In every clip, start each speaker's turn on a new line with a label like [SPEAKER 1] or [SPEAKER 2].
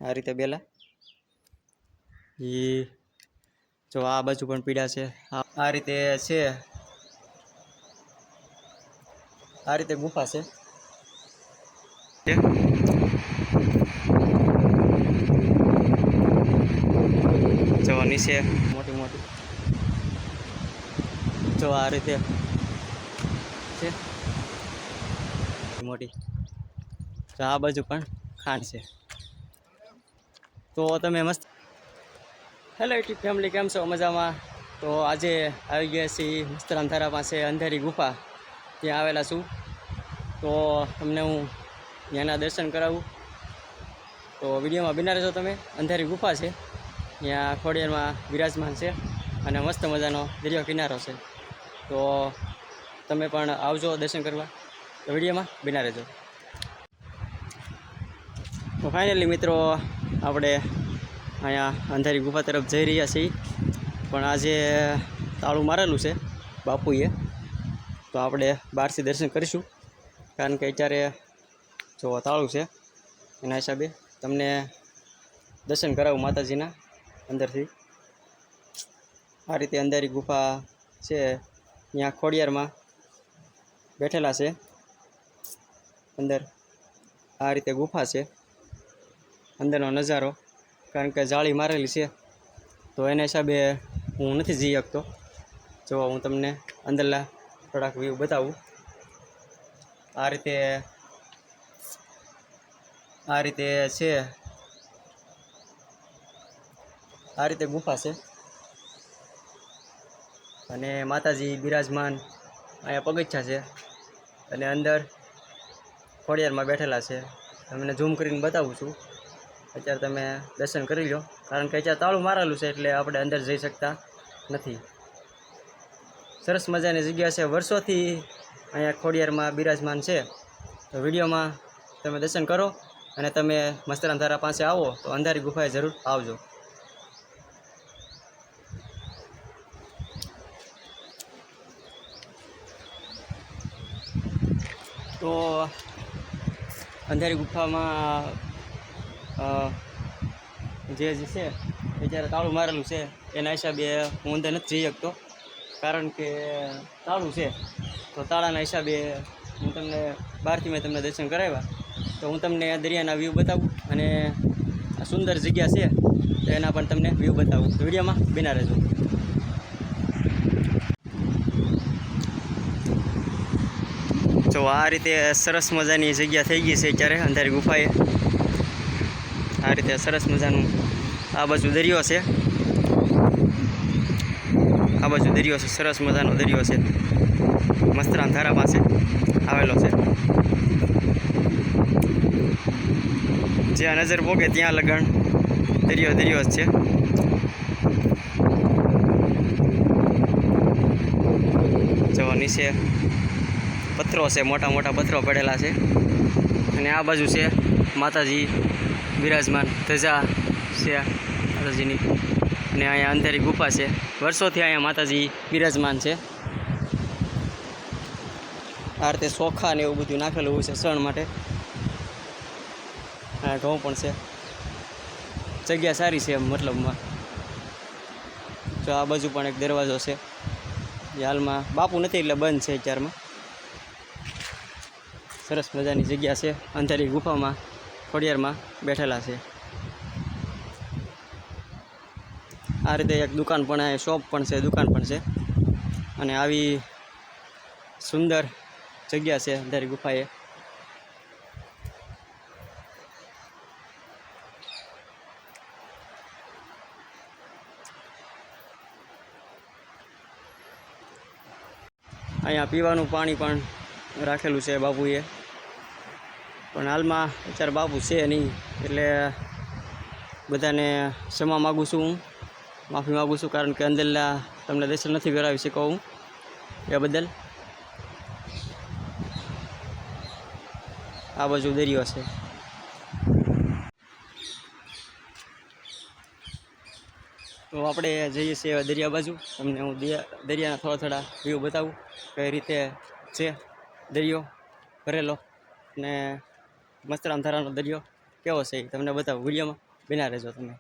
[SPEAKER 1] આ રીતે બેલા એ જો આ બાજુ પણ પીડા છે આ રીતે છે આ રીતે ગુફા છે જો નીચે મોટી મોટી જો આ રીતે છે મોટી તો આ બાજુ પણ ખાંડ છે તો તમે મસ્ત હેલો યુટ્યુબ ફેમિલી કેમ છો મજામાં તો આજે આવી ગયા છીએ મસ્તરામધારા પાસે અંધારી ગુફા ત્યાં આવેલા છું તો તમને હું ત્યાંના દર્શન કરાવું તો વિડીયોમાં બિના રહેજો તમે અંધારી ગુફા છે ત્યાં ખોડિયારમાં બિરાજમાન છે અને મસ્ત મજાનો દરિયો કિનારો છે તો તમે પણ આવજો દર્શન કરવા તો વિડીયોમાં બિના રહેજો તો ફાઇનલી મિત્રો આપણે અહીંયા અંધારી ગુફા તરફ જઈ રહ્યા છીએ પણ આજે તાળું મારેલું છે બાપુએ તો આપણે બહારથી દર્શન કરીશું કારણ કે અત્યારે જો તાળું છે એના હિસાબે તમને દર્શન કરાવું માતાજીના અંદરથી આ રીતે અંધારી ગુફા છે ત્યાં ખોડિયારમાં બેઠેલા છે અંદર આ રીતે ગુફા છે અંદરનો નજારો કારણ કે જાળી મારેલી છે તો એના હિસાબે હું નથી જઈ શકતો જો હું તમને અંદરના થોડાક વ્યૂ બતાવું આ રીતે છે આ રીતે ગુફા છે અને માતાજી બિરાજમાન અહીંયા પગથિયા છે અને અંદર ખોડિયારમાં બેઠેલા છે તમને ઝૂમ કરીને બતાવું છું અત્યારે તમે દર્શન કરી લો કારણ કે અત્યારે તાળું મારેલું છે એટલે આપણે અંદર જઈ શકતા નથી સરસ મજાની જગ્યા છે વર્ષોથી અહીંયા ખોડિયારમાં બિરાજમાન છે તો વિડીયોમાં તમે દર્શન કરો અને તમે મસ્તરામધારા પાસે આવો તો અંધારી ગુફાએ જરૂર આવજો તો અંધારી ગુફામાં જે છે એ જ્યારે તાળું મારેલું છે એના હિસાબે હું અંદર નથી જઈ શકતો કારણ કે તાળું છે તો તાળાના હિસાબે હું તમને બહારથી મેં તમને દર્શન કરાવ્યા તો હું તમને દરિયાના વ્યૂ બતાવું અને આ સુંદર જગ્યા છે તો એના પણ તમને વ્યૂ બતાવું તો વિડીયોમાં બિના રહેજો તો આ રીતે સરસ મજાની જગ્યા થઈ ગઈ છે અત્યારે અંધારી ગુફાએ આ રીતે સરસ મજાનું આ બાજુ દરિયો છે આ બાજુ દરિયો છે સરસ મજાનો દરિયો છે મસ્તરામધારા પાસે આવેલો છે જ્યાં નજર પોકે ત્યાં લગણ દરિયો જ છે જો નીચે પથ્થરો છે મોટા મોટા પથ્થરો પડેલા છે અને આ બાજુ છે માતાજી બિરાજમાન ધજા છે માતાજીની અને અહીંયા અંધારી ગુફા છે વર્ષોથી અહીંયા માતાજી બિરાજમાન છે આ રીતે ચોખા ને એવું બધું નાખેલું હોય છે શણ માટે આ ઘઉં પણ છે જગ્યા સારી છે મતલબમાં જો આ બાજુ પણ એક દરવાજો છે એ હાલમાં બાપુ નથી એટલે બંધ છે અત્યારમાં સરસ મજાની જગ્યા છે અંધારી ગુફામાં ખોડિયારમાં બેઠેલા છે આ રીતે એક દુકાન પણ શોપ પણ છે દુકાન પણ છે અને આવી સુંદર જગ્યા છે અંધારી ગુફાએ અહીંયા પીવાનું પાણી પણ રાખેલું છે બાપુએ પણ હાલમાં અત્યારે બાપુ છે નહીં એટલે બધાને ક્ષમા માગું છું હું માફી માગું છું કારણ કે અંદરના તમને દર્શન નથી કરાવી શકો હું એ બદલ આ બાજુ દરિયો છે તો આપણે જઈએ છીએ દરિયા બાજુ તમને હું દરિયાના થોડા વ્યૂ બતાવું કઈ રીતે છે દરિયો ભરેલો ને મસ્તરામધારાનો દરિયો કેવો છે એ તમને બતાવું વિડીયોમાં બિના રહેજો તમે.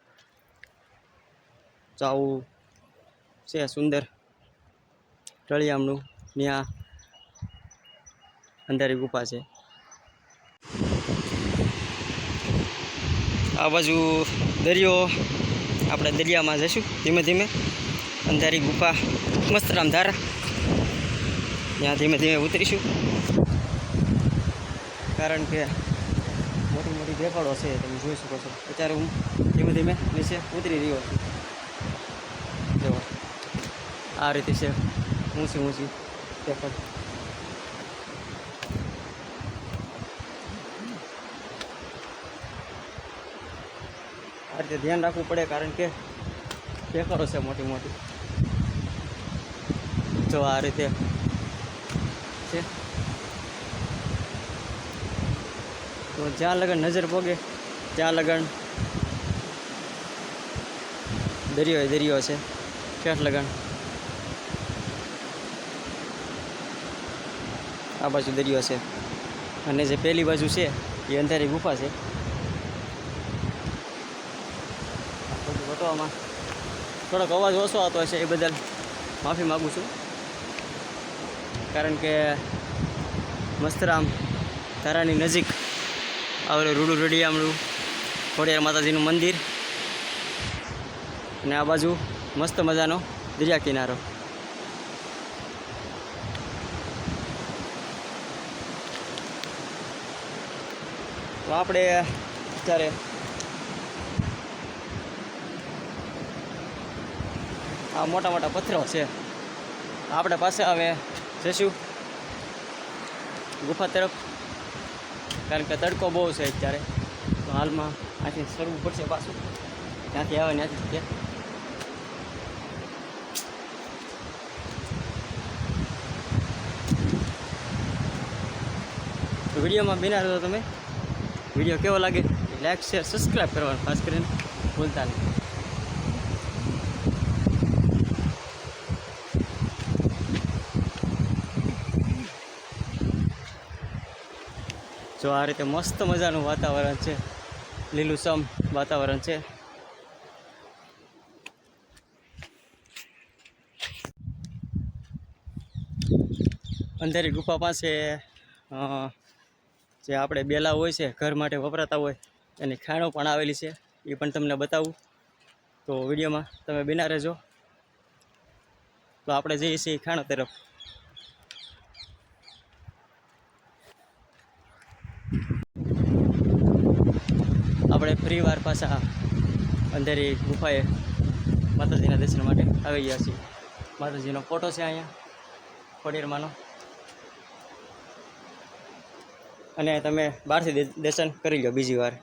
[SPEAKER 1] તો આવું છે સુંદર ટળિયામનું, ત્યાં અંધારી ગુફા છે. આ બાજુ દરિયો, આપણે દરિયામાં જઈશું ધીમે ધીમે. અંધારી ગુફા, મસ્તરામ ધારા, ત્યાં ધીમે ધીમે ઉતરીશું. કારણ કે મોટી મોટી દેખાડો છે, તમે જોઈ શકો છો. અત્યારે હું ધીમે ધીમે નીચે ઉતરી રહ્યો છું. જો આ રીતે છે ઊંચી ઊંચી દેખાડ. આ રીતે ધ્યાન રાખવું પડે, કારણ કે દેખાડો છે મોટી મોટી. જો આ રીતે છે. તો જ્યાં લગન નજર પોગે ત્યાં લગન દરિયો છે. ઠેઠ લગન આ બાજુ દરિયો છે. અને જે પહેલી બાજુ છે એ અંધારી ગુફા છે. બધું વટવામાં થોડોક અવાજ ઓછો આવતો હશે, એ બદલ માફી માગું છું. કારણ કે મસ્તરામ ધારાની નજીક આવેલું રૂડું રડિયામણું ખોડિયાર માતાજીનું મંદિર, અને આ બાજુ મસ્ત મજાનો દરિયા કિનારો. તો આપણે અત્યારે આ મોટા મોટા પથ્થરો છે. આપણે પાસે હવે જઈશું ગુફા તરફ, કારણ કે તડકો બહુ છે અત્યારે. તો હાલમાં આથી સરવું પડશે પાછું, ત્યાંથી આવે ત્યાંથી. તો વિડીયોમાં બિના રહો તમે. વિડીયો કેવો લાગે લાઈક શેર સબસ્ક્રાઈબ કરવાનું ખાસ કરીને ભૂલતા નહીં. જો આ રીતે મસ્ત મજાનું વાતાવરણ છે, લીલુંછમ વાતાવરણ છે. અંધારી ગુફા પાસે જે આપણે બેલા હોય છે, ઘર માટે વપરાતા હોય, એની ખાણો પણ આવેલી છે. એ પણ તમને બતાવું. તો વિડીયોમાં તમે બિના રહેજો. તો આપણે જઈએ છીએ ખાણો તરફ. આપણે ફરી વાર પાછા અંધારી ગુફાએ માતાજીના દર્શન માટે આવી ગયા છીએ. માતાજીનો ફોટો છે અહીંયા ખોડિયારમાંનો, અને તમે બહારથી દર્શન કરી લો બીજી વાર.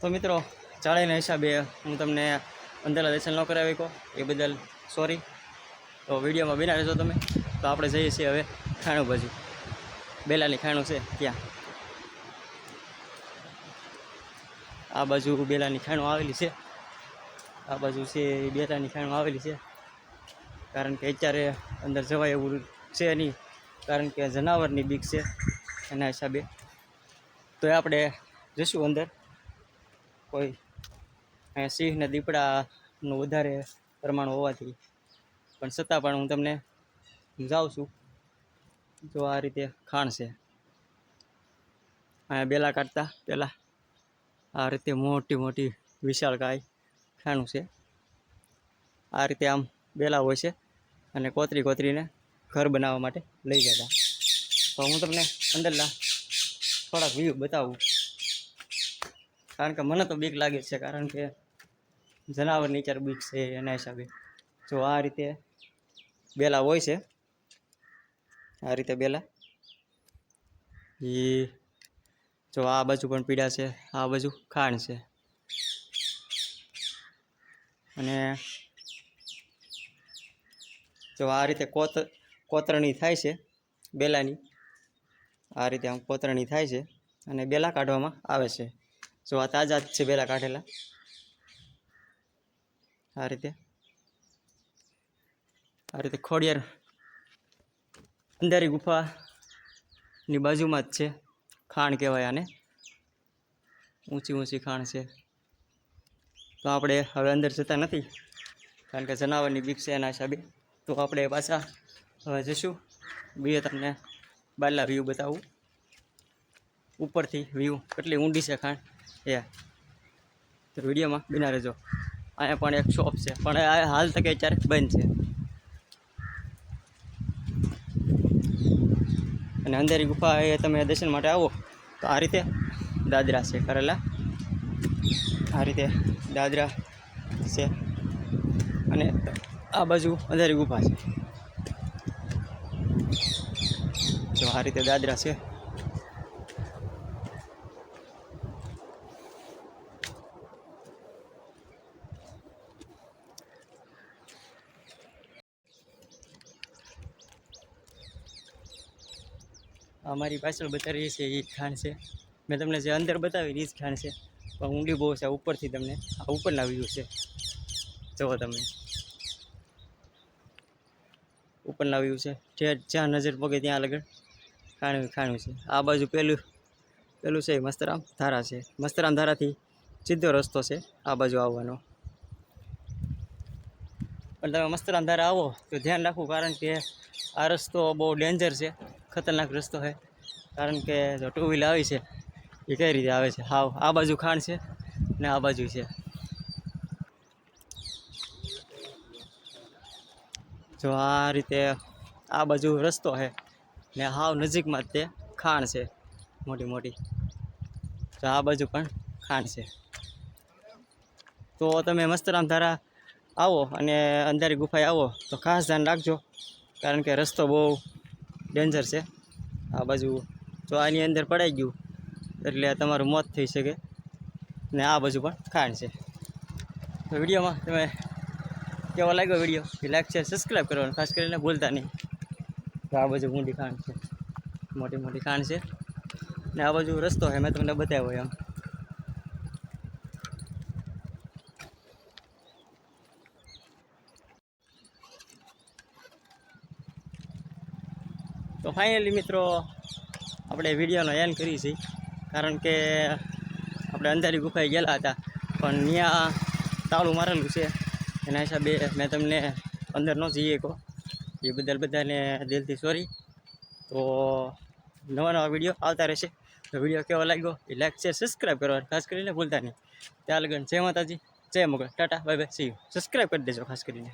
[SPEAKER 1] તો મિત્રો, જાળીના હિસાબે હું તમને અંદરના દર્શન ન કરાવી કહું, એ બદલ સોરી. તો વિડીયોમાં બિના રહેજો તમે. તો આપણે જઈએ છીએ હવે ખાણું બાજુ. બેલાની ખાણું છે ત્યાં. આ બાજુ બેલાની ખાણું આવેલી છે. આ બાજુ છે એ બેલાની ખાણું આવેલી છે. કારણ કે અત્યારે અંદર જવાય એવું છે નહીં, કારણ કે જનાવરની બીક છે એના હિસાબે. તો આપણે જઈશું અંદર. કોઈ અહીંયા સિંહ ને દીપડાનું વધારે પ્રમાણ હોવાથી પણ છતાં પણ હું તમને સમજાવું છું. જો આ રીતે ખાણ છે. અહીંયા બેલા કાઢતા પહેલાં આ રીતે મોટી મોટી વિશાળકાય ખાણું છે. આ રીતે આમ બેલા હોય છે, અને કોતરીને ઘર બનાવવા માટે લઈ જતા. તો હું તમને અંદરના થોડાક વ્યૂ બતાવું, કારણ કે મને તો બીક લાગે છે, કારણ કે જનાવરની ચાર બીક છે એના હિસાબે. જો આ રીતે બેલા હોય છે. આ રીતે બેલા એ જો આ બાજુ પણ પીડા છે, આ બાજુ ખાણ છે. અને જો આ રીતે કોતરણી થાય છે બેલાની. આ રીતે આમ કોતરણી થાય છે અને બેલા કાઢવામાં આવે છે. જો આ તાજા જ છે બેલા કાઢેલા. આ રીતે ખોડિયાર અંધારી ગુફાની બાજુમાં જ છે. ખાણ કહેવાય આને, ઊંચી ખાણ છે. તો આપણે હવે અંદર જતા નથી કારણ કે જનાવરની બીક છે એના હિસાબે. તો આપણે પાછા હવે જઈશું. બે તમને બારલા વ્યૂ બતાવું ઉપરથી. વ્યૂ કેટલી ઊંડી છે ખાણ એ તો વિડીયોમાં બિના રહેજો. અહીંયા પણ એક શોપ છે પણ આ હાલ તકે અત્યારે બંધ છે. અને અંધારી ગુફા એ તમે દર્શન માટે આવો તો આ રીતે દાદરા છે કરેલા. આ રીતે દાદરા છે અને આ બાજુ અંધારી ગુફા છે. જો આ રીતે દાદરા છે. અમારી પાછળ બતાવી છે એ ખાણ છે. મેં તમને જે અંદર બતાવી એ જ ખાણ છે પણ ઊંડી બહુ છે. ઉપરથી તમને આ ઉપરના વ્યૂ છે. જુઓ તમે ઉપરના વ્યૂ છે. જ્યાં નજર પગે ત્યાં લગન ખાણું છે. આ બાજુ પેલું છે મસ્તરામ ધારા છે. મસ્તરામ ધારાથી સીધો રસ્તો છે આ બાજુ આવવાનો. પણ તમે મસ્તરામ ધારા આવો તો ધ્યાન રાખવું કારણ કે આ રસ્તો બહુ ડેન્જર છે, ખતરનાક રસ્તો છે. કારણ કે જો ટુ વ્હીલ આવી છે એ કઈ રીતે આવે છે. હાવ આ બાજુ ખાણ છે ને આ બાજુ છે. જો આ રીતે આ બાજુ રસ્તો છે ને હાવ નજીકમાં જ તે ખાણ છે મોટી. તો આ બાજુ પણ ખાણ છે. તો તમે મસ્તરામ ધારા આવો અને અંધારી ગુફાએ આવો તો ખાસ ધ્યાન રાખજો કારણ કે રસ્તો બહુ ડેન્જર છે. આ બાજુ જો આની અંદર પડાઈ ગયું એટલે તમારું મોત થઈ શકે. ને આ બાજુ પણ ખાણ છે. તો વિડીયોમાં તમે કેવો લાગ્યો વિડીયો એ લાઈક શેર સબસ્ક્રાઈબ કરવાનું ખાસ કરીને ભૂલતા નહીં. તો આ બાજુ ઊંડી ખાણ છે, મોટી ખાણ છે ને આ બાજુ રસ્તો છે. મેં તમને બતાવ્યો એમ. તો ફાઇનલી મિત્રો આપણે વિડીયોનો એન્ડ કરી છે કારણ કે આપણે અંધારી ગુફાએ ગયેલા હતા પણ ત્યાં તાળું મારેલું છે. એના હિસાબે મેં તમને અંદર ન જઈએ કહો એ બદલ બધાને દિલથી સોરી. તો નવા વિડીયો આવતા રહેશે. તો વિડીયો કેવો લાગ્યો એ લાઈક શેર સબસ્ક્રાઈબ કરવા ખાસ કરીને ભૂલતા નહીં. ત્યાં લગન જય માતાજી, જય Mogal, tata, bye bye, see you. Subscribe કરી દેજો ખાસ કરીને.